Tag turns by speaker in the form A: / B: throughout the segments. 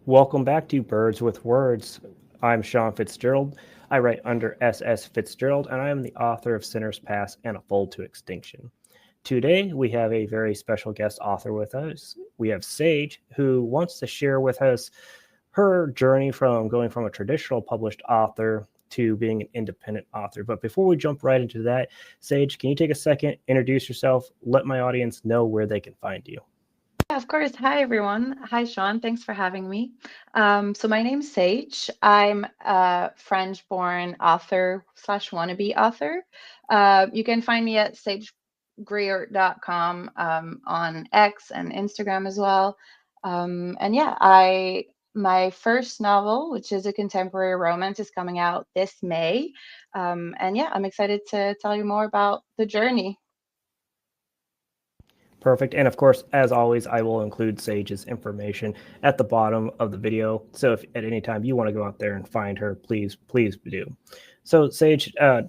A: Welcome back to Birds with Words. I'm Sean Fitzgerald. I write under SS Fitzgerald, and I am the author of Sinner's Pass and A Fold to Extinction. Today, we have a very special guest author with us. We have Sage, who wants to share with us her journey from going from a traditional published author to being an independent author. But before we jump right into that, Sage, can you take a second, introduce yourself, let my audience know where they can find you?
B: Yeah, of course. Hi, everyone. Hi, Sean. Thanks for having me. So my name's Sage. I'm a French-born author slash wannabe author. You can find me at sagegreer.com on X and Instagram as well. And yeah, I my first novel, which is a contemporary romance, is coming out this May. And yeah, I'm excited to tell you more about the journey.
A: Perfect. And of course, as always, I will include Sage's information at the bottom of the video. So if at any time you want to go out there and find her, please do. So Sage, a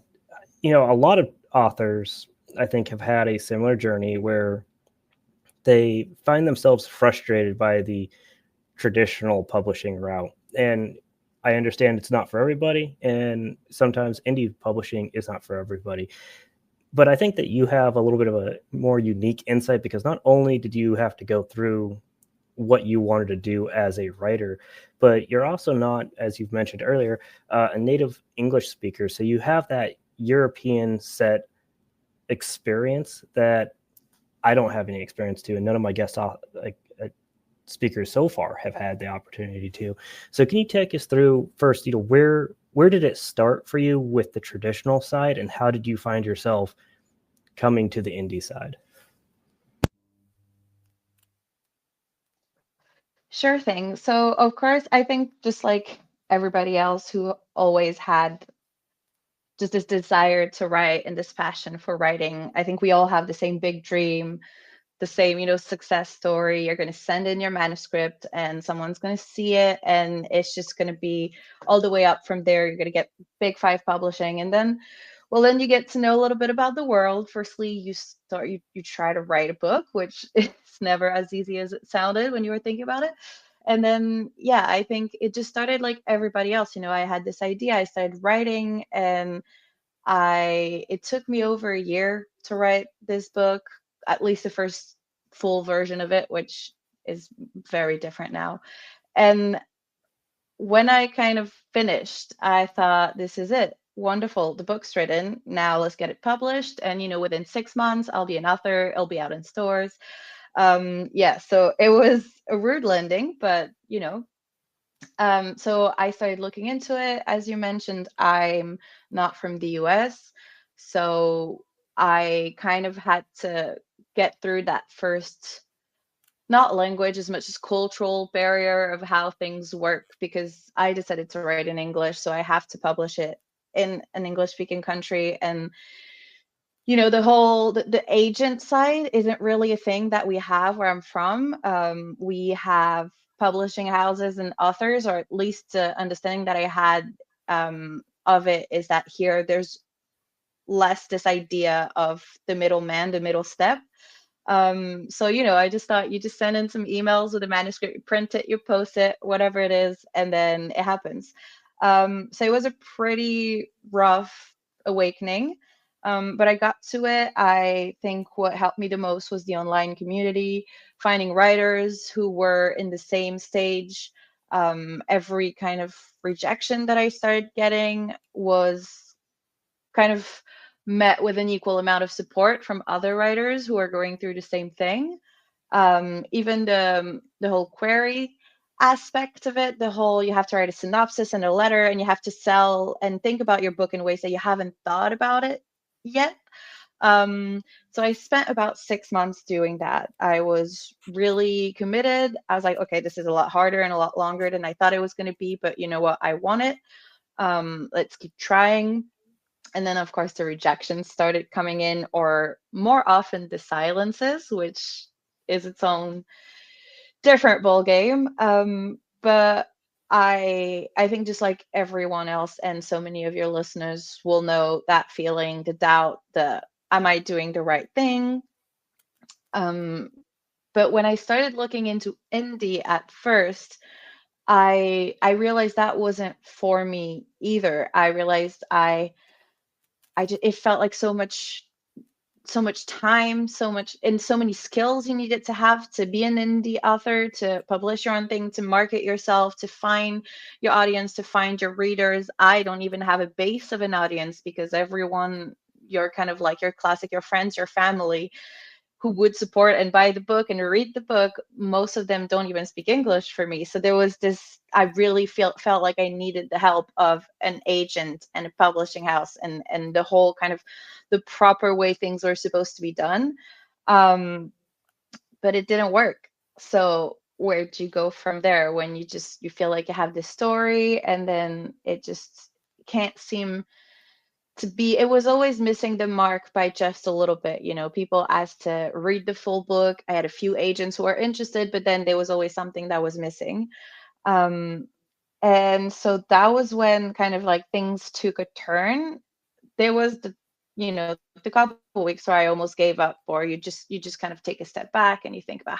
A: lot of authors, I think, have had a similar journey where they find themselves frustrated by the traditional publishing route. And I understand it's not for everybody, and sometimes indie publishing is not for everybody. But I think that you have a little bit of a more unique insight because not only did you have to go through what you wanted to do as a writer, but you're also not, as you've mentioned earlier, a native English speaker. So you have that European set experience that I don't have any experience to, and none of my speakers so far have had the opportunity to. So can you take us through first, where did it start for you with the traditional side, and how did you find yourself coming to the indie side?
B: Sure thing. So, of course, I think just like everybody else who always had just this desire to write and this passion for writing, I think we all have the same big dream, the same, success story. You're going to send in your manuscript and someone's going to see it, and it's just going to be all the way up from there. You're going to get Big Five publishing, and then, well, then you get to know a little bit about the world. Firstly, you try to write a book, which is never as easy as it sounded when you were thinking about it. And then, yeah, I think it just started like everybody else. I had this idea, I started writing, and it took me over a year to write this book, at least the first full version of it, which is very different now. And when I kind of finished, I thought, this is it. Wonderful. The book's written. Now let's get it published. And, within 6 months, I'll be an author. It'll be out in stores. Yeah, so it was a rude landing, but, so I started looking into it. As you mentioned, I'm not from the US, so I kind of had to get through that first, not language as much as cultural barrier of how things work, because I decided to write in English, so I have to publish it in an English speaking country. And the agent side isn't really a thing that we have where I'm from. We have publishing houses and authors, or at least the understanding that I had of it is that here there's less this idea of the middleman, the middle step. So I just thought you just send in some emails with a manuscript, you print it, you post it, whatever it is, and then it happens. So it was a pretty rough awakening. But I got to it. I think what helped me the most was the online community, finding writers who were in the same stage. Every kind of rejection that I started getting was kind of met with an equal amount of support from other writers who are going through the same thing. Even the whole query aspect of it, the whole you have to write a synopsis and a letter, and you have to sell and think about your book in ways that you haven't thought about it yet. So I spent about 6 months doing that. I was really committed. I was like, okay, this is a lot harder and a lot longer than I thought it was going to be, but you know what? I want it. Let's keep trying. And then, of course, the rejections started coming in, or more often the silences, which is its own different ball game. But I think just like everyone else, and so many of your listeners will know that feeling, the doubt, the am I doing the right thing? Um, but when I started looking into indie at first, I realized that wasn't for me either. I realized I just, it felt like so much time, so much, and so many skills you needed to have to be an indie author, to publish your own thing, to market yourself, to find your audience, to find your readers. I don't even have a base of an audience because everyone, you're kind of like your classic, your friends, your family who would support and buy the book and read the book, most of them don't even speak English for me. So there was this, I really felt like I needed the help of an agent and a publishing house, and the whole kind of the proper way things were supposed to be done. Um, but it didn't work. So where'd you go from there when you feel like you have this story and then it just can't seem to be, it was always missing the mark by just a little bit. People asked to read the full book. I had a few agents who were interested, but then there was always something that was missing. um and so that was when kind of like things took a turn. There was the couple of weeks where I almost gave up, or you just kind of take a step back and you think about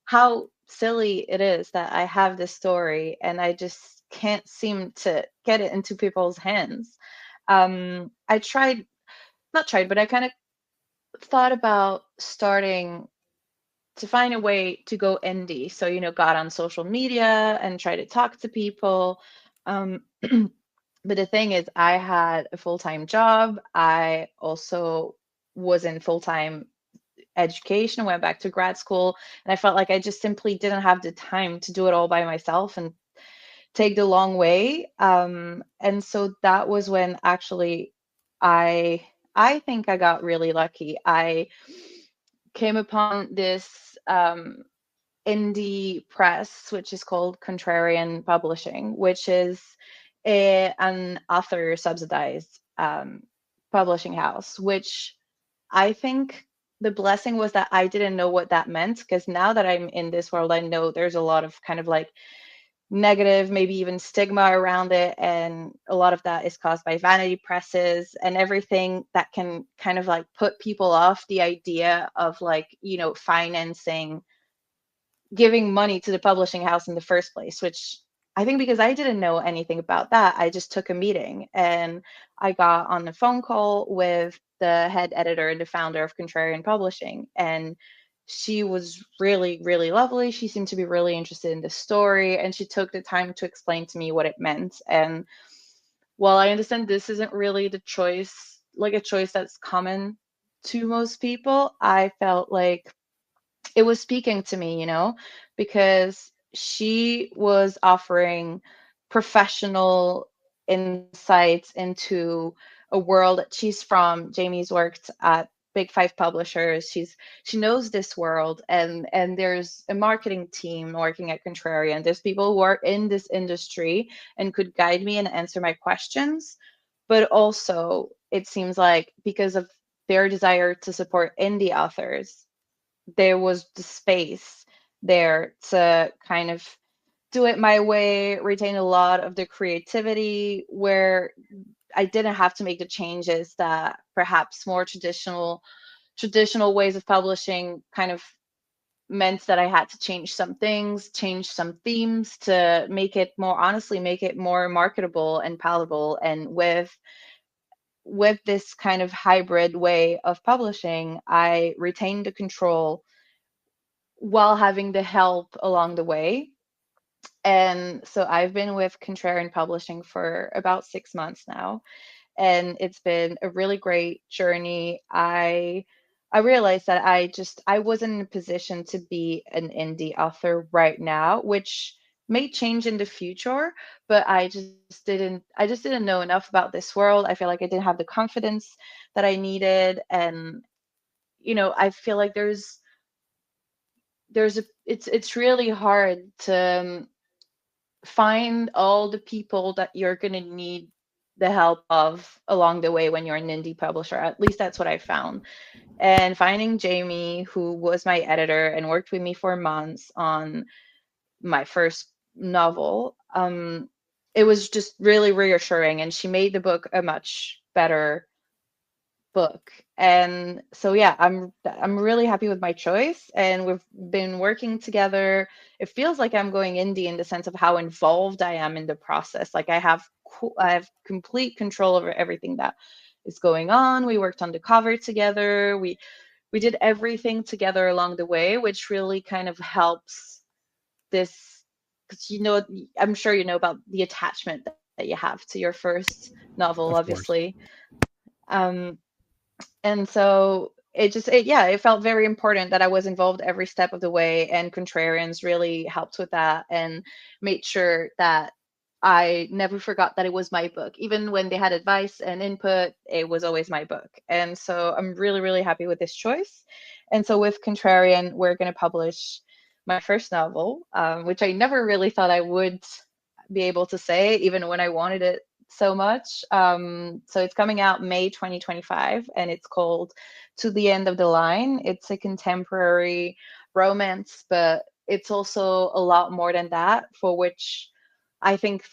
B: how silly it is that I have this story and I just can't seem to get it into people's hands. I tried, not tried, but I kind of thought about starting to find a way to go indie. So, got on social media and tried to talk to people. Um, but the thing is, I had a full-time job. I also was in full-time education, went back to grad school, and I felt like I just simply didn't have the time to do it all by myself and take the long way. And so that was when actually I I think I got really lucky. I came upon this indie press, which is called Contrarian Publishing, which is an author subsidized publishing house, which I think the blessing was that I didn't know what that meant, because now that I'm in this world, I know there's a lot of kind of like negative, maybe even stigma around it. And a lot of that is caused by vanity presses and everything that can kind of like put people off the idea of like, financing, giving money to the publishing house in the first place, which I think because I didn't know anything about that, I just took a meeting and I got on a phone call with the head editor and the founder of Contrarian Publishing. And she was really, really lovely. She seemed to be really interested in the story and she took the time to explain to me what it meant. And while I understand this isn't really the choice, like a choice that's common to most people, I felt like it was speaking to me, because she was offering professional insights into a world that she's from. Jamie's worked at big five publishers. She knows this world, and there's a marketing team working at Contrarian. There's people who are in this industry and could guide me and answer my questions. But also, it seems like because of their desire to support indie authors, there was the space there to kind of do it my way, retain a lot of the creativity, where I didn't have to make the changes that perhaps more traditional ways of publishing kind of meant that I had to change some things, change some themes to make it more, honestly, make it more marketable and palatable. And with this kind of hybrid way of publishing, I retained the control while having the help along the way. And so I've been with Contrarian Publishing for about 6 months now, and it's been a really great journey. I realized that I wasn't in a position to be an indie author right now, which may change in the future, but I just didn't know enough about this world. I feel like I didn't have the confidence that I needed, and I feel like it's really hard to find all the people that you're going to need the help of along the way when you're an indie publisher. At least that's what I found. And finding Jamie, who was my editor and worked with me for months on my first novel, it was just really reassuring. And she made the book a much better book. And so yeah, I'm really happy with my choice, and we've been working together. It feels like I'm going indie in the sense of how involved I am in the process. Like I have complete control over everything that is going on. We worked on the cover together. We did everything together along the way, which really kind of helps this, because I'm sure you know about the attachment that you have to your first novel,
A: Of course.
B: obviously. Um, and so yeah, it felt very important that I was involved every step of the way, and Contrarians really helped with that and made sure that I never forgot that it was my book. Even when they had advice and input, it was always my book. And so I'm really, really happy with this choice. And so with Contrarian, we're going to publish my first novel, which I never really thought I would be able to say, even when I wanted it so much. So it's coming out May 2025, and it's called To the End of the Line. It's a contemporary romance, but it's also a lot more than that, for which I think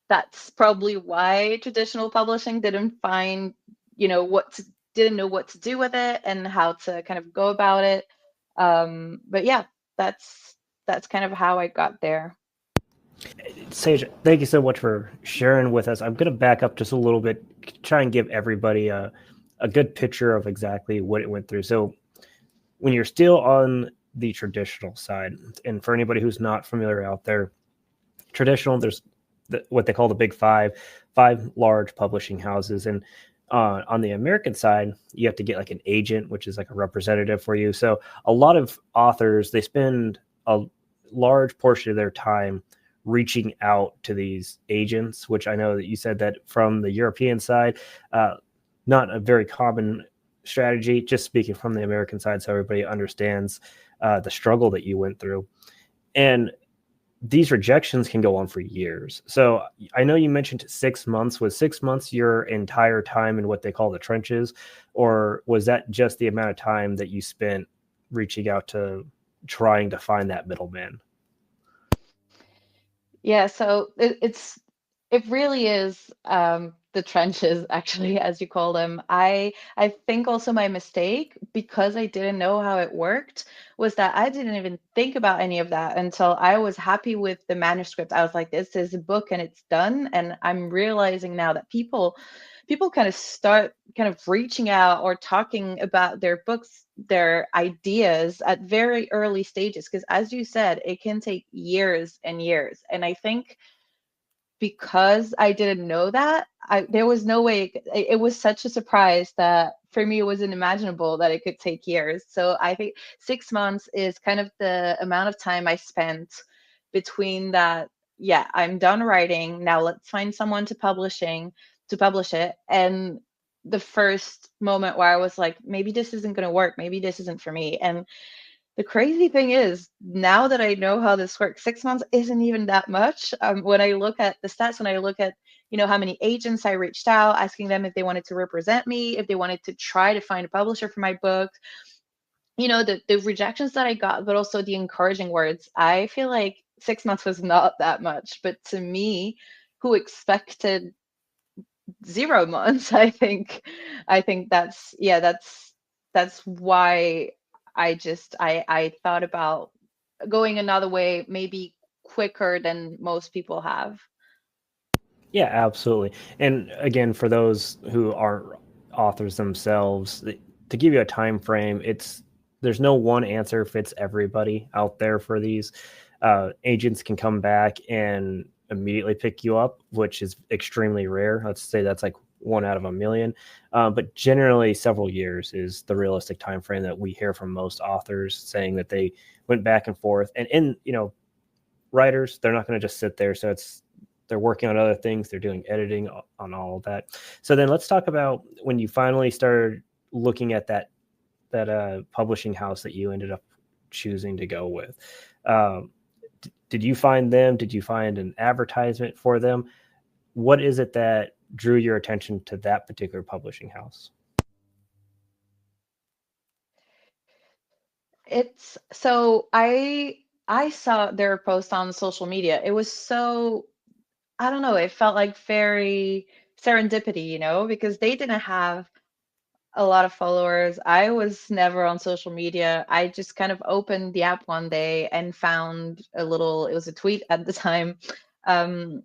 B: that's probably why traditional publishing didn't find, didn't know what to do with it and how to kind of go about it. But yeah, that's kind of how I got there.
A: Sage, thank you so much for sharing with us. I'm going to back up just a little bit, try and give everybody a good picture of exactly what it went through. So, when you're still on the traditional side, and for anybody who's not familiar out there, traditional, there's what they call the big five large publishing houses. And on the American side, you have to get like an agent, which is like a representative for you. So, a lot of authors, they spend a large portion of their time reaching out to these agents, which I know that you said that from the European side, not a very common strategy, just speaking from the American side so everybody understands the struggle that you went through. And these rejections can go on for years. So I know you mentioned 6 months. Was 6 months your entire time in what they call the trenches, or was that just the amount of time that you spent reaching out to trying to find that middleman?
B: Yeah, so it really is the trenches, actually, as you call them. I think also my mistake, because I didn't know how it worked, was that I didn't even think about any of that until I was happy with the manuscript. I was like, this is a book and it's done. And I'm realizing now that people kind of start kind of reaching out or talking about their books, their ideas at very early stages. Because as you said, it can take years and years. And I think because I didn't know that, there was no way. It was such a surprise that for me it was unimaginable that it could take years. So I think 6 months is kind of the amount of time I spent between that. Yeah, I'm done writing. Now let's find someone to publish it. And the first moment where I was like, maybe this isn't going to work. Maybe this isn't for me. And the crazy thing is, now that I know how this works, 6 months isn't even that much. When I look at the stats, when I look at, how many agents I reached out, asking them if they wanted to represent me, if they wanted to try to find a publisher for my book, the rejections that I got, but also the encouraging words, I feel like 6 months was not that much. But to me, who expected 0 months, I think that's why I thought about going another way, maybe quicker than most people have.
A: Yeah, absolutely. And again, for those who aren't authors themselves, to give you a time frame, there's no one answer fits everybody out there for these. Agents can come back and immediately pick you up, which is extremely rare. Let's say that's like one out of a million. But generally, several years is the realistic time frame that we hear from most authors saying that they went back and forth. And writers, they're not going to just sit there. So they're working on other things. They're doing editing on all of that. So then let's talk about when you finally started looking at that publishing house that you ended up choosing to go with. Did you find them? Did you find an advertisement for them? What is it that drew your attention to that particular publishing house?
B: It's so I saw their post on social media. It was so, I don't know, it felt like very serendipity, because they didn't have a lot of followers. I was never on social media. I just kind of opened the app one day and found it was a tweet at the time. Um,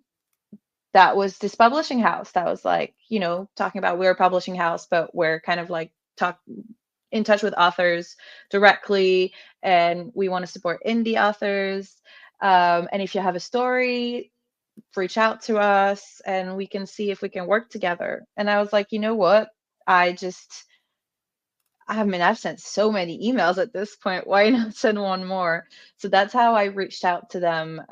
B: that was this publishing house that was like, talking about we're a publishing house, but we're kind of like talk in touch with authors directly, and we want to support indie authors. And if you have a story, reach out to us and we can see if we can work together. And I was like, you know what? I just I mean, I've sent so many emails at this point. Why not send one more? So that's how I reached out to them.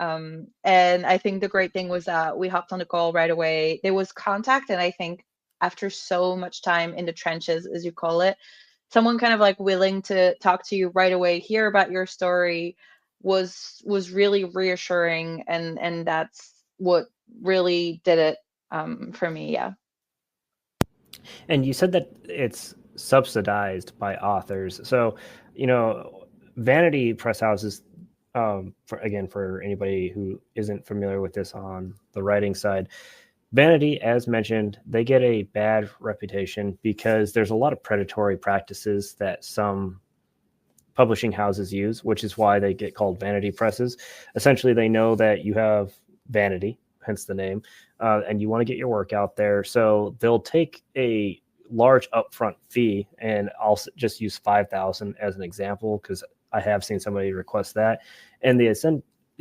B: And I think the great thing was that we hopped on the call right away. There was contact, and I think after so much time in the trenches, as you call it, someone kind of like willing to talk to you right away, hear about your story, was really reassuring, and that's what really did it for me. Yeah.
A: And you said that it's subsidized by authors. So, vanity press houses, for anybody who isn't familiar with this on the writing side, Vanity, as mentioned, they get a bad reputation because there's a lot of predatory practices that some publishing houses use, which is why they get called vanity presses. Essentially, they know that you have vanity, hence the name, and you want to get your work out there. So they'll take a large upfront fee, and I'll just use 5,000 as an example because I have seen somebody request that. And the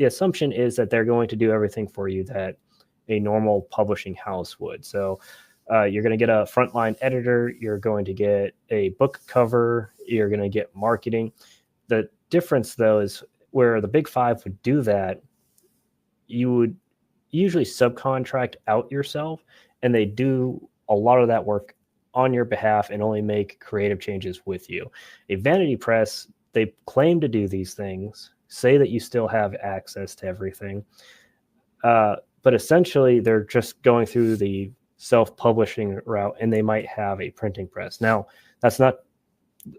A: assumption is that they're going to do everything for you that a normal publishing house would. So you're going to get a frontline editor, you're going to get a book cover, you're going to get marketing. The difference, though, is where the big five would do that, you would usually subcontract out yourself, and they do a lot of that work on your behalf and only make creative changes with you. A vanity press, they claim to do these things, say that you still have access to everything, but essentially they're just going through the self-publishing route, and they might have a printing press. Now, that's not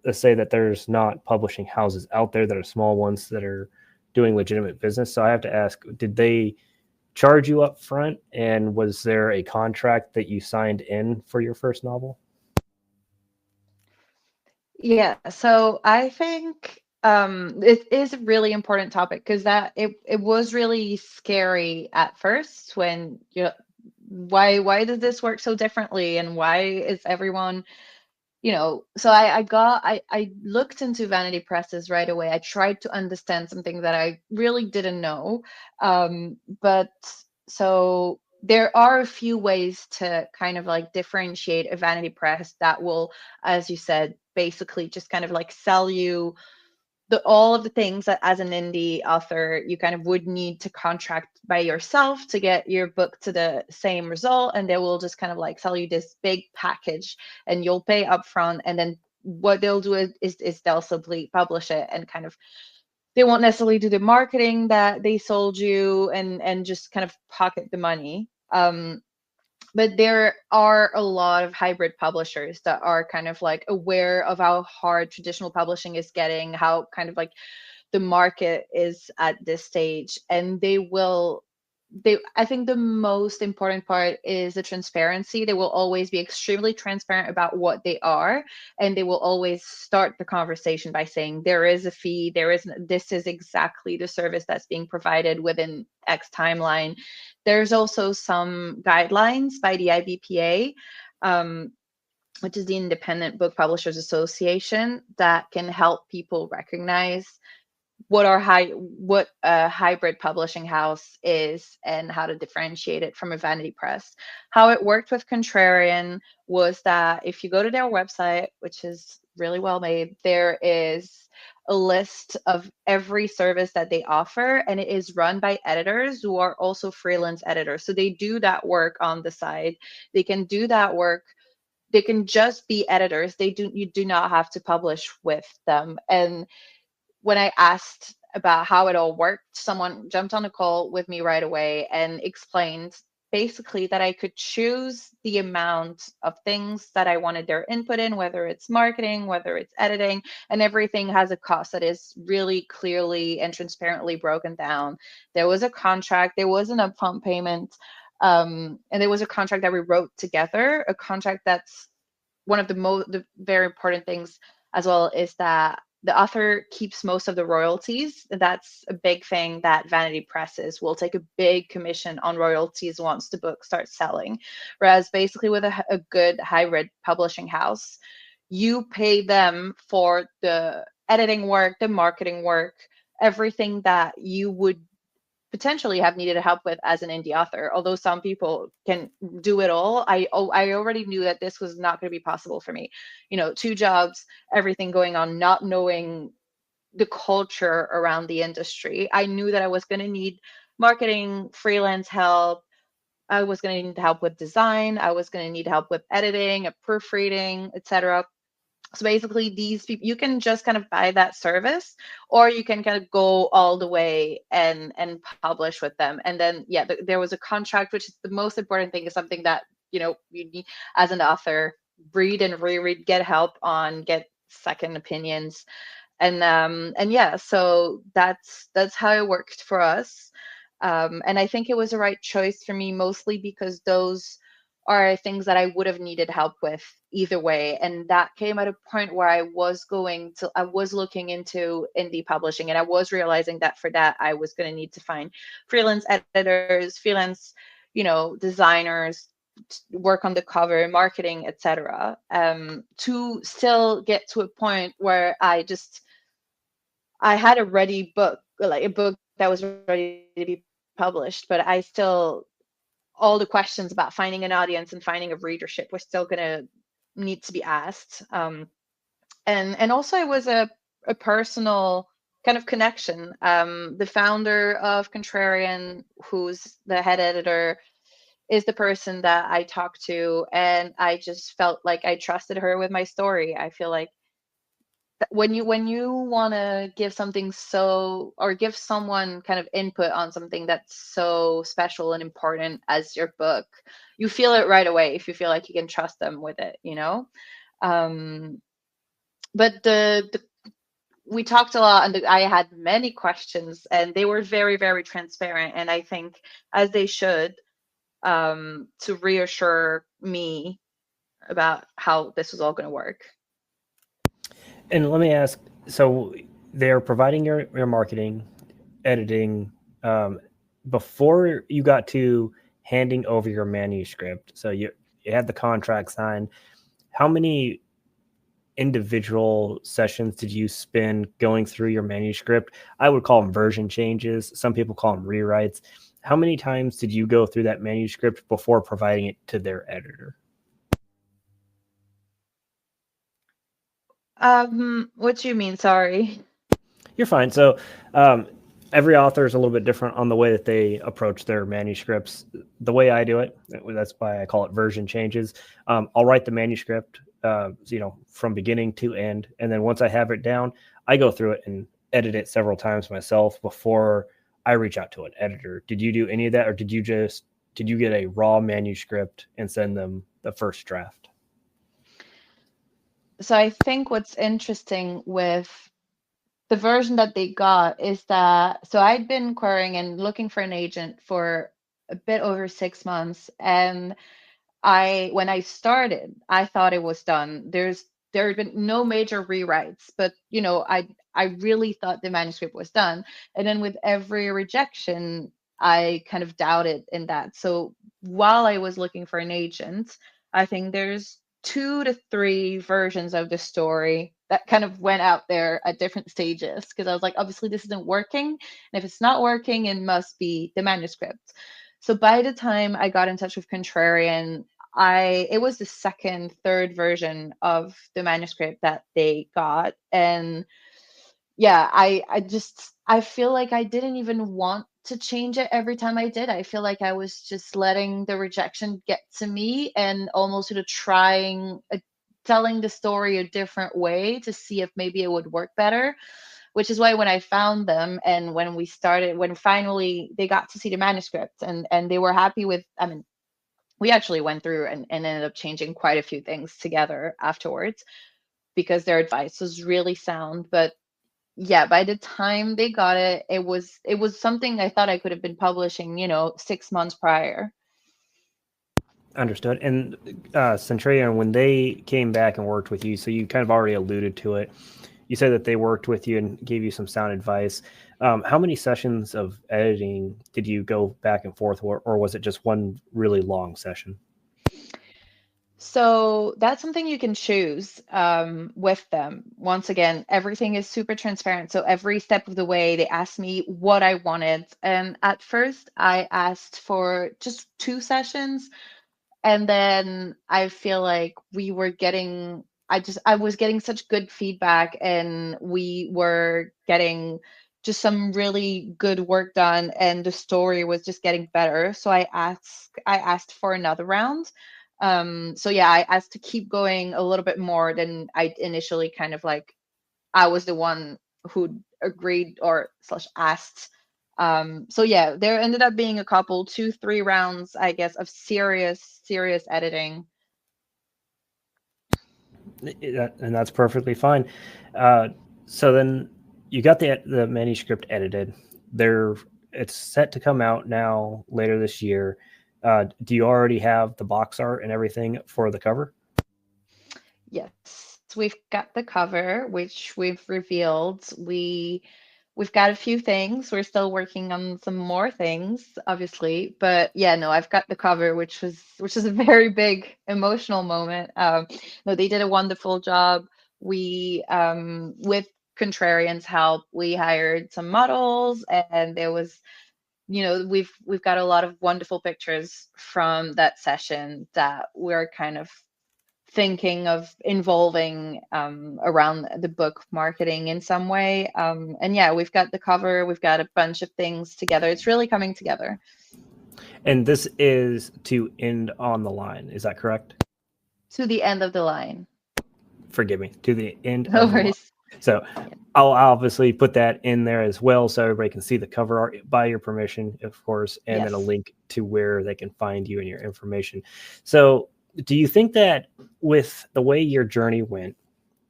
A: to say that there's not publishing houses out there that are small ones that are doing legitimate business. So I have to ask, did they charge you up front, and was there a contract that you signed in for your first novel?
B: Yeah, so I think it is a really important topic because that it was really scary at first when why does this work so differently, and why is everyone, so I looked into vanity presses right away. I tried to understand something that I really didn't know. But so there are a few ways to kind of like differentiate a vanity press that will, as you said, basically just kind of like sell you all of the things that as an indie author you kind of would need to contract by yourself to get your book to the same result, and they will just kind of like sell you this big package and you'll pay upfront, and then what they'll do is they'll simply publish it, and kind of they won't necessarily do the marketing that they sold you, and just kind of pocket the money. But there are a lot of hybrid publishers that are kind of like aware of how hard traditional publishing is getting, how kind of like the market is at this stage, and I think the most important part is the transparency. They will always be extremely transparent about what they are, and they will always start the conversation by saying there is a fee, this is exactly the service that's being provided within X timeline. There's also some guidelines by the IBPA, which is the Independent Book Publishers Association, that can help people recognize what a hybrid publishing house is and how to differentiate it from a vanity press. How it worked with Contrarian was that if you go to their website, which is really well made, there is a list of every service that they offer, and it is run by editors who are also freelance editors. So they do that work on the side. They can do that work. They can just be editors. You do not have to publish with them. And when I asked about how it all worked, someone jumped on a call with me right away and explained basically that I could choose the amount of things that I wanted their input in, whether it's marketing, whether it's editing, and everything has a cost that is really clearly and transparently broken down. There was a contract, there was an upfront payment, and there was a contract that we wrote together, a contract that's one of the very important things as well is that the author keeps most of the royalties. That's a big thing that vanity presses will take a big commission on royalties once the book starts selling. Whereas basically with a good hybrid publishing house, you pay them for the editing work, the marketing work, everything that you would potentially have needed help with as an indie author. Although some people can do it all, I already knew that this was not going to be possible for me. You know, 2 jobs, everything going on, not knowing the culture around the industry. I knew that I was going to need marketing, freelance help. I was going to need help with design. I was going to need help with editing, proofreading, etc. So basically, these people, you can just kind of buy that service, or you can kind of go all the way and publish with them. And then, yeah, there was a contract, which is the most important thing, is something that, you know, you need as an author, read and reread, get help on, get second opinions. And yeah, so that's how it worked for us. And I think it was the right choice for me, mostly because those are things that I would have needed help with either way. And that came at a point where I was looking into indie publishing, and I was realizing that for that, I was going to need to find freelance editors, freelance, designers, work on the cover, marketing, etc. To still get to a point where I had a ready book, like a book that was ready to be published, but I still, all the questions about finding an audience and finding a readership were still going to need to be asked. And also it was a personal kind of connection. The founder of Contrarian, who's the head editor, is the person that I talked to, and I just felt like I trusted her with my story. I feel like when you want to give something or give someone kind of input on something that's so special and important as your book, you feel it right away if you feel like you can trust them with it. But we talked a lot, and I had many questions, and they were very, very transparent, and I think as they should, to reassure me about how this was all going to work.
A: And let me ask, so they're providing your marketing, editing, before you got to handing over your manuscript. So you had the contract signed. How many individual sessions did you spend going through your manuscript? I would call them version changes. Some people call them rewrites. How many times did you go through that manuscript before providing it to their editor?
B: What do you mean? Sorry.
A: You're fine. So every author is a little bit different on the way that they approach their manuscripts. The way I do it, that's why I call it version changes. I'll write the manuscript, from beginning to end, and then once I have it down, I go through it and edit it several times myself before I reach out to an editor. Did you do any of that, or did you get a raw manuscript and send them the first draft?
B: So I think what's interesting with the version that they got is that, so I'd been querying and looking for an agent for a bit over 6 months, and when I started, I thought it was done. There had been no major rewrites, but I really thought the manuscript was done. And then with every rejection, I kind of doubted in that. So while I was looking for an agent, I think there's 2 to 3 versions of the story that kind of went out there at different stages, because I was like, obviously this isn't working. And if it's not working, it must be the manuscript. So by the time I got in touch with Contrarian, it was the second, third version of the manuscript that they got. And yeah, I feel like I didn't even want to change it every time I did. I feel like I was just letting the rejection get to me and almost sort of telling the story a different way to see if maybe it would work better. Which is why when I found them, and when finally they got to see the manuscript, and they were happy with, I mean, we actually went through and ended up changing quite a few things together afterwards, because their advice was really sound. But yeah, by the time they got it, it was something I thought I could have been publishing, 6 months prior.
A: Understood. And Centurion, when they came back and worked with you, so you kind of already alluded to it. You said that they worked with you and gave you some sound advice. How many sessions of editing did you go back and forth, or was it just one really long session?
B: So that's something you can choose with them. Once again, everything is super transparent. So every step of the way, they asked me what I wanted. And at first, I asked for just 2 sessions. And then I feel like I was getting such good feedback, and we were getting just some really good work done, and the story was just getting better. So I asked for another round. So yeah, I asked to keep going a little bit more than I initially kind of like I was the one who agreed or slash asked. So yeah, there ended up being a couple, 2, 3 rounds, I guess, of serious editing.
A: And that's perfectly fine. Uh, so then you got the manuscript edited. There, it's set to come out now later this year. Do you already have the box art and everything for the cover?
B: Yes, we've got the cover, which we've revealed. We've got a few things. We're still working on some more things, obviously. But yeah, no, I've got the cover, which is a very big emotional moment. No, they did a wonderful job. We with Contrarian's help, we hired some models, and there was, we've got a lot of wonderful pictures from that session that we're kind of thinking of involving around the book marketing in some way. And yeah, we've got the cover, we've got a bunch of things together. It's really coming together.
A: And this is to end on the line. Is that correct?
B: To the end of the line.
A: Forgive me. To the end
B: No
A: of the line.
B: worries.
A: So
B: Yeah.
A: I'll obviously put that in there as well, so everybody can see the cover art by your permission, of course, and then a
B: Yes.
A: link to where they can find you and your information. So, do you think that with the way your journey went,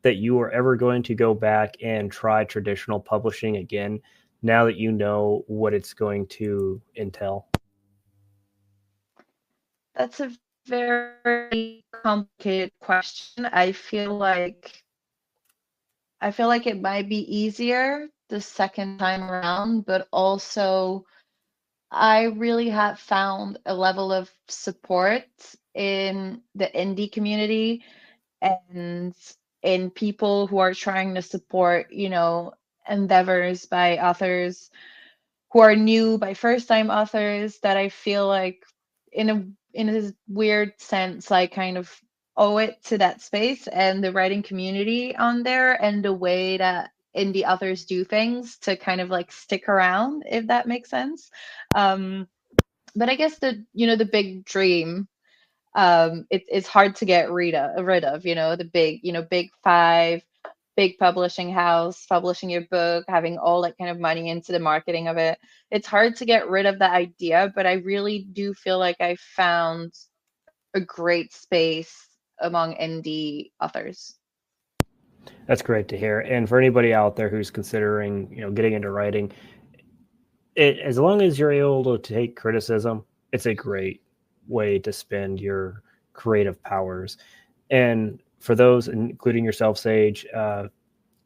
A: that you are ever going to go back and try traditional publishing again now that you know what it's going to entail?
B: That's a very complicated question. I feel like it might be easier the second time around, but also I really have found a level of support in the indie community and in people who are trying to support, endeavors by authors who are new, by first time authors, that I feel like in a weird sense, like kind of owe it to that space and the writing community on there and the way that indie authors do things to kind of like stick around, if that makes sense. Um, but I guess the big dream, it's hard to get rid of, the big, big five, big publishing house, publishing your book, having all that kind of money into the marketing of it. It's hard to get rid of that idea, but I really do feel like I found a great space among indie authors.
A: That's great to hear. And for anybody out there who's considering, getting into writing, as long as you're able to take criticism, it's a great way to spend your creative powers. And for those, including yourself, Sage,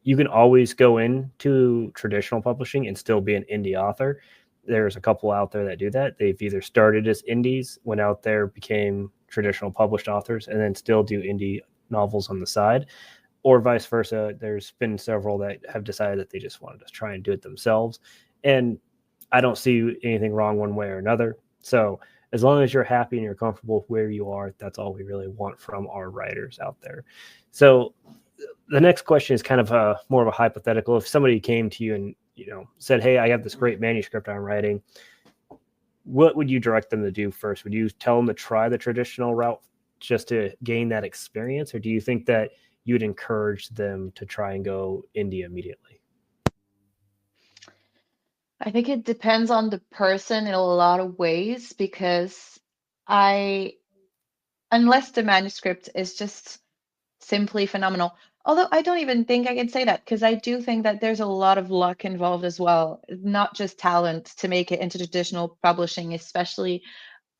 A: you can always go into traditional publishing and still be an indie author. There's a couple out there that do that. They've either started as indies, went out there, became traditional published authors, and then still do indie novels on the side, or vice versa. There's been several that have decided that they just wanted to try and do it themselves. And I don't see anything wrong one way or another. So as long as you're happy and you're comfortable with where you are, that's all we really want from our writers out there. So the next question is kind of more of a hypothetical. If somebody came to you and said, "Hey, I have this great manuscript I'm writing," what would you direct them to do first? Would you tell them to try the traditional route just to gain that experience, or do you think that you'd encourage them to try and go indie immediately?
B: I think it depends on the person in a lot of ways because I, unless the manuscript is just simply phenomenal. Although I don't even think I can say that because I do think that there's a lot of luck involved as well, not just talent to make it into traditional publishing, especially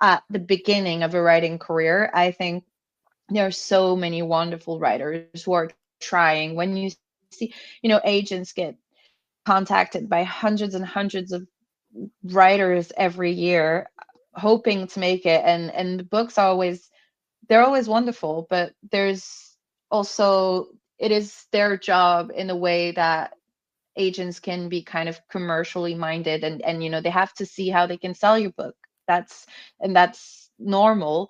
B: at the beginning of a writing career. I think there are so many wonderful writers who are trying. When you see, agents get contacted by hundreds and hundreds of writers every year hoping to make it, and the books are always, they're always wonderful, but there's also, it is their job in a way that agents can be kind of commercially minded, and they have to see how they can sell your book. That's normal.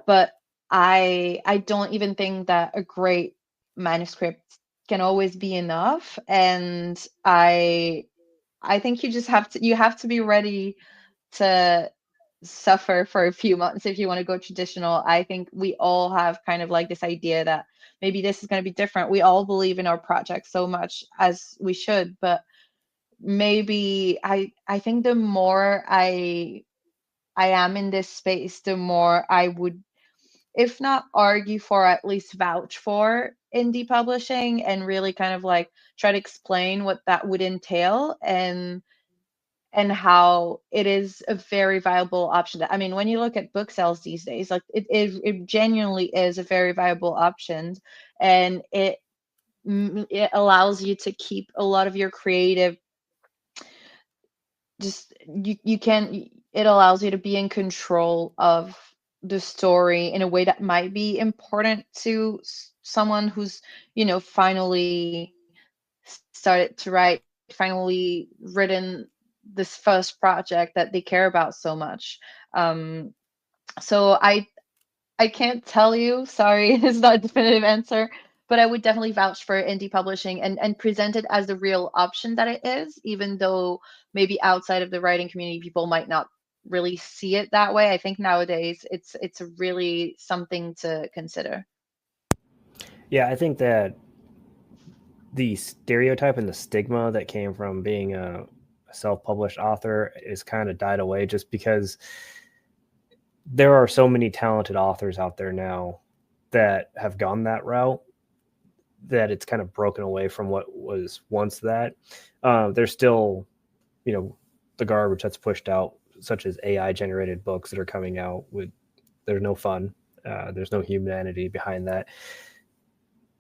B: But I don't even think that a great manuscript can always be enough. And I think you have to be ready to suffer for a few months if you want to go traditional. I think we all have kind of like this idea that maybe this is going to be different. We all believe in our project so much, as we should, but maybe I think the more I am in this space, the more I would, if not argue for, at least vouch for indie publishing, and really kind of like try to explain what that would entail, and how it is a very viable option. I mean, when you look at book sales these days, like it genuinely is a very viable option, and it allows you to keep a lot of your creative, just you can, it allows you to be in control of the story in a way that might be important to someone who's finally started to write, finally written this first project that they care about so much. So I can't tell you, sorry, it's not a definitive answer, but I would definitely vouch for indie publishing, and present it as the real option that it is, even though maybe outside of the writing community people might not really see it that way. I think nowadays it's really something to consider.
A: Yeah, I think that the stereotype and the stigma that came from being a self-published author is kind of died away, just because there are so many talented authors out there now that have gone that route, that it's kind of broken away from what was once that. There's still, the garbage that's pushed out, such as AI generated books that are coming out with, there's no fun, there's no humanity behind that.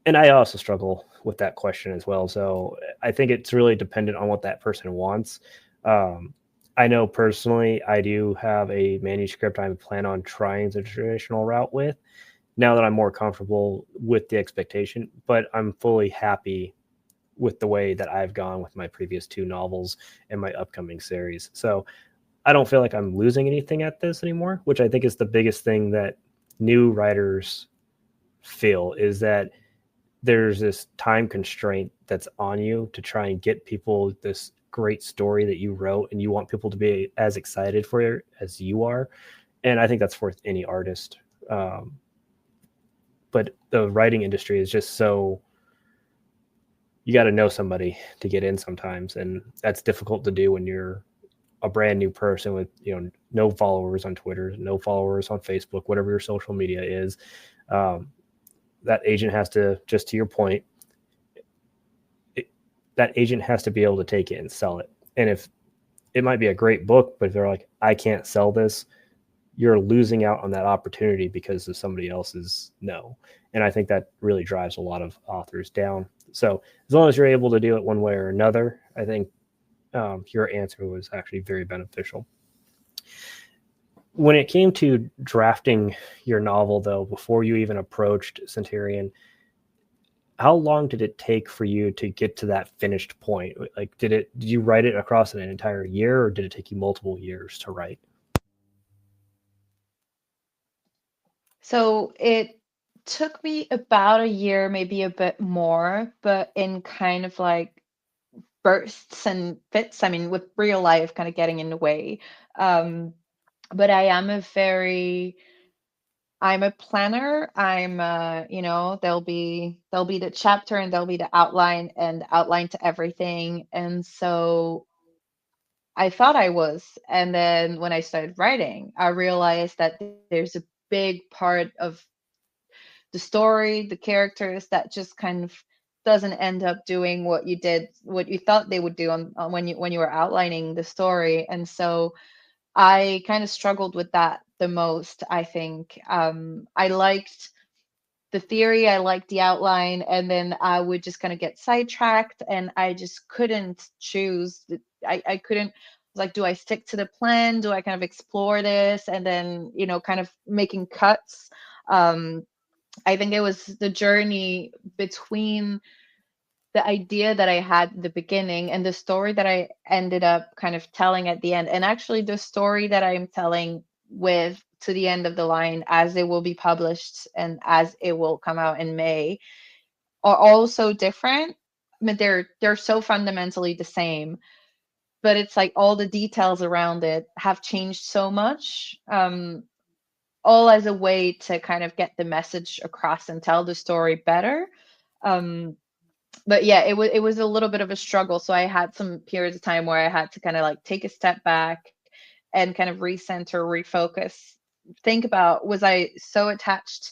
A: And I also struggle with that question as well. So I think it's really dependent on what that person wants. Um, I know personally, I do have a manuscript I plan on trying the traditional route with, now that I'm more comfortable with the expectation, but I'm fully happy with the way that I've gone with my previous two novels and my upcoming series. So I don't feel like I'm losing anything at this anymore, which I think is the biggest thing that new writers feel, is that there's this time constraint that's on you to try and get people this great story that you wrote, and you want people to be as excited for it as you are. And I think that's for any artist. But the writing industry is just so, you got to know somebody to get in sometimes, and that's difficult to do when you're a brand new person with no followers on Twitter, no followers on Facebook, whatever your social media is. That agent has to, just to your point, that agent has to be able to take it and sell it. And if it might be a great book, but if they're like, I can't sell this, you're losing out on that opportunity because of somebody else's no. And I think that really drives a lot of authors down. So as long as you're able to do it one way or another, I think your answer was actually very beneficial. When it came to drafting your novel, though, before you even approached Centurion, how long did it take for you to get to that finished point? Like, did you write it across an entire year, or did it take you multiple years to write?
B: So it took me about a year, maybe a bit more, but in kind of like bursts and fits. I mean, with real life kind of getting in the way. But I'm a planner. There'll be the chapter, and there'll be the outline, and outline to everything. And so I thought I was. And then when I started writing, I realized that there's a big part of the story, the characters, that just kind of doesn't end up doing what you thought they would do on when you were outlining the story. And so I kind of struggled with that the most, I think. I liked the theory, I liked the outline, and then I would just kind of get sidetracked and I just couldn't choose. I couldn't, like, do I stick to the plan? Do I kind of explore this? And then, kind of making cuts. Um, I think it was the journey between the idea that I had at the beginning and the story that I ended up kind of telling at the end. And actually, the story that I'm telling with to the end of the line, as it will be published and as it will come out in May, are all so different. I mean, they're so fundamentally the same, but it's like all the details around it have changed so much. All as a way to kind of get the message across and tell the story better. Um, but yeah, it was a little bit of a struggle. So I had some periods of time where I had to kind of like take a step back and kind of recenter, refocus, think about, was I so attached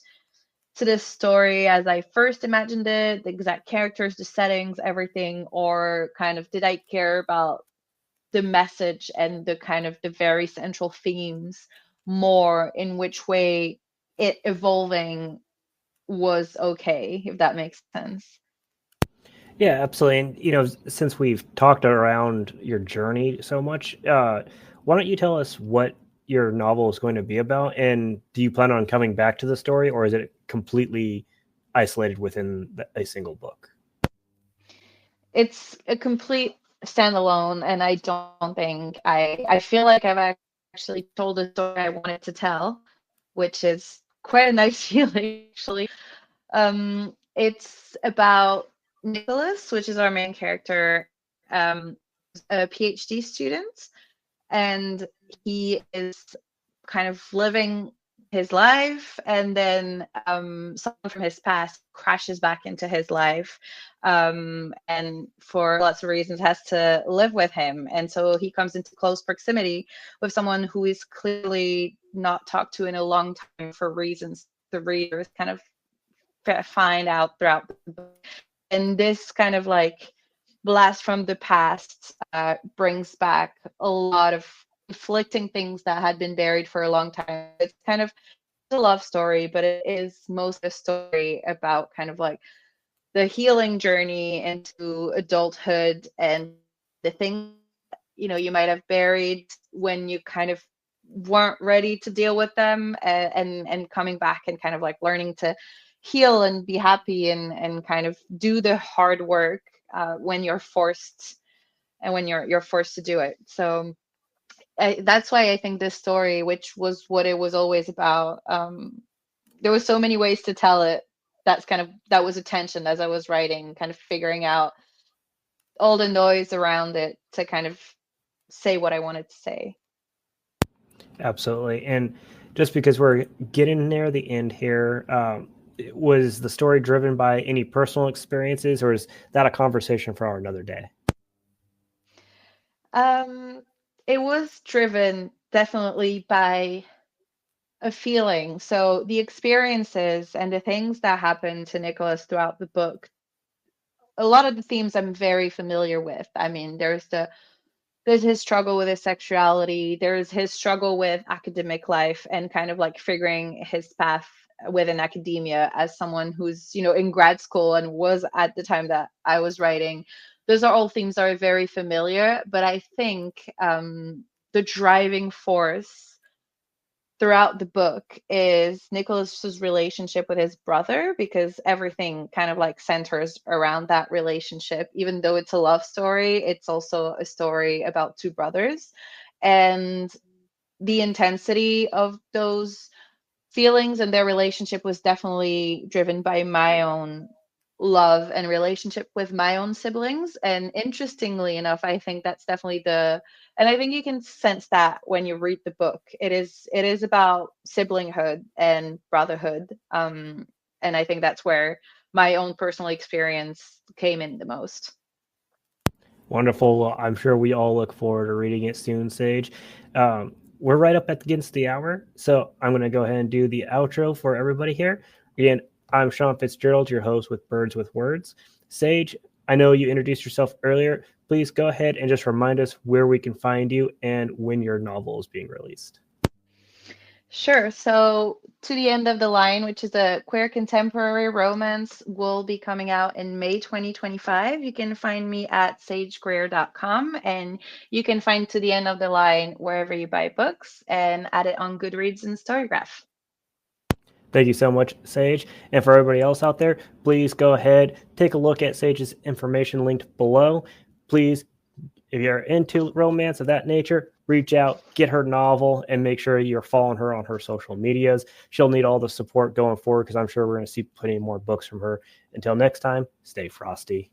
B: to this story as I first imagined it, the exact characters, the settings, everything, or kind of did I care about the message and the kind of the very central themes more, in which way it evolving was okay, if that makes sense.
A: Yeah, absolutely. And since we've talked around your journey so much, why don't you tell us what your novel is going to be about, and do you plan on coming back to the story, or is it completely isolated within a single book?
B: It's a complete standalone, and I don't think I feel like I've actually told the story I wanted to tell, which is quite a nice feeling actually. It's about Nicholas, which is our main character, a PhD student, and he is kind of living his life, and then someone from his past crashes back into his life, and for lots of reasons has to live with him, and so he comes into close proximity with someone who is clearly not talked to in a long time for reasons the readers kind of find out throughout the book. And this kind of like blast from the past brings back a lot of conflicting things that had been buried for a long time. It's kind of a love story, but it is most a story about kind of like the healing journey into adulthood and the things you might have buried when you kind of weren't ready to deal with them, and coming back and kind of like learning to heal and be happy and kind of do the hard work when you're forced, and when you're forced to do it. So that's why I think this story, which was what it was always about, there was so many ways to tell it. That was a tension as I was writing, kind of figuring out all the noise around it to kind of say what I wanted to say.
A: Absolutely. And just because we're getting near the end here, was the story driven by any personal experiences, or is that a conversation for another day?
B: Um, it was driven definitely by a feeling. So the experiences and the things that happen to Nicholas throughout the book, a lot of the themes I'm very familiar with. I mean, there's his struggle with his sexuality, there's his struggle with academic life and kind of like figuring his path within academia as someone who's, in grad school and was at the time that I was writing. Those are all themes that are very familiar, but I think the driving force throughout the book is Nicholas's relationship with his brother, because everything kind of like centers around that relationship. Even though it's a love story, it's also a story about two brothers, and the intensity of those feelings and their relationship was definitely driven by my own love and relationship with my own siblings. And interestingly enough, I think that's definitely and I think you can sense that when you read the book. It is about siblinghood and brotherhood. And I think that's where my own personal experience came in the most.
A: Wonderful. Well, I'm sure we all look forward to reading it soon, Sage. We're right up against the hour, so I'm going to go ahead and do the outro for everybody here. Again, I'm Sean Fitzgerald, your host with Birds with Words. Sage, I know you introduced yourself earlier, please go ahead and just remind us where we can find you and when your novel is being released.
B: Sure. So, To the End of the Line, which is a queer contemporary romance, will be coming out in May 2025. You can find me at sagegreer.com, and you can find To the End of the Line wherever you buy books and add it on Goodreads and Storygraph.
A: Thank you so much, Sage. And for everybody else out there, please go ahead, take a look at Sage's information linked below. Please, if you're into romance of that nature, reach out, get her novel, and make sure you're following her on her social medias. She'll need all the support going forward because I'm sure we're going to see plenty more books from her. Until next time, stay frosty.